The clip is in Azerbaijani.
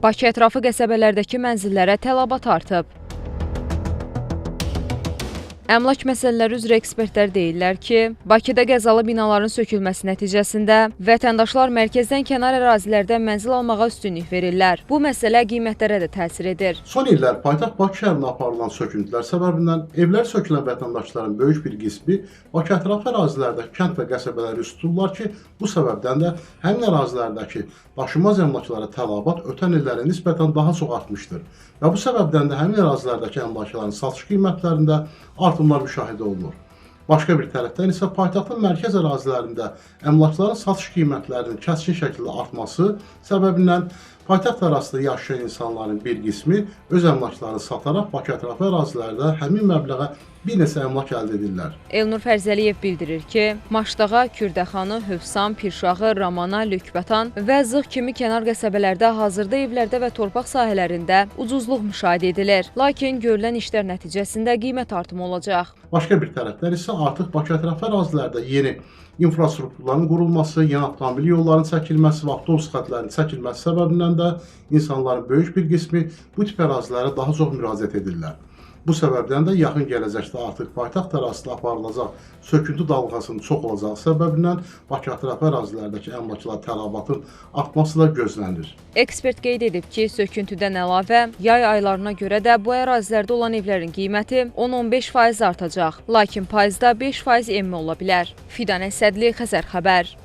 Bakı ətrafı qəsəbələrdəki mənzillərə tələbat artıb. Əmlak məsələləri üzrə ekspertlər deyirlər ki, Bakıda qəzalı binaların sökülməsi nəticəsində vətəndaşlar mərkəzdən kənar ərazilərdə mənzil almağa üstünlük verirlər. Bu məsələ qiymətlərə də təsir edir. Son illər paytaxt Bakı şəhərində aparılan söküntülər səbəbindən evlər sökülən vətəndaşların böyük bir qismi Bakı ətrafı ərazilərdə kənd və qəsəbələri üst tuturlar ki, bu səbəbdən də həmin ərazilərdəki daşınmaz əmlaklara tələbat ötən illərə nisbətən daha çox artmışdır. Və bu səbəbdən də həmin ərazilərdəki əmlakların satış qiymətlərində artımlar müşahidə olunur. Başqa bir tərəfdən isə paytaxtın mərkəz ərazilərində əmlakların satış qiymətlərinin kəskin şəkildə artması səbəbindən paytaxt ərazisində yaşayan insanların bir qismi öz əmlaklarını sataraq Bakı ətrafı ərazilərdə həmin məbləğə bir neçə əmlak əldə edirlər. Elnur Fərzəliyev bildirir ki, Maşdağa, Kürdəxanı, Hövsan, Pirşağı, Ramana, Lükbatan və Zığ kimi kənar qəsəbələrdə hazırda evlərdə və torpaq sahələrində ucuzluq müşahidə edilir. Lakin görülən işlər nəticəsində qiymət artımı olacaq. Başqa bir tərəfdən isə artıq Bakı ətrafı ərazilərdə yeni infrastrukturların qurulması, yeni avtomobil yollarının çəkilməsi və avtobus xətlərinin çəkilməsi səbəbindən də insanların böyük bir qismi bu tip ərazilərə daha çox müraciət edirlər. Bu səbəbdən də yaxın gələcəkdə artıq paytaxt ərazisində aparılacaq söküntü dalğasının çox olacağı səbəbindən Bakı ətrafı ərazilərdəki əmlakçılar tələbatın artması da gözlənilir. Ekspert qeyd edib ki, söküntüdən əlavə yay aylarına görə də bu ərazilərdə olan evlərin qiyməti 10-15% artacaq. Lakin payızda 5% enmə ola bilər. Fidan Əsədli, Xəzər xəbər.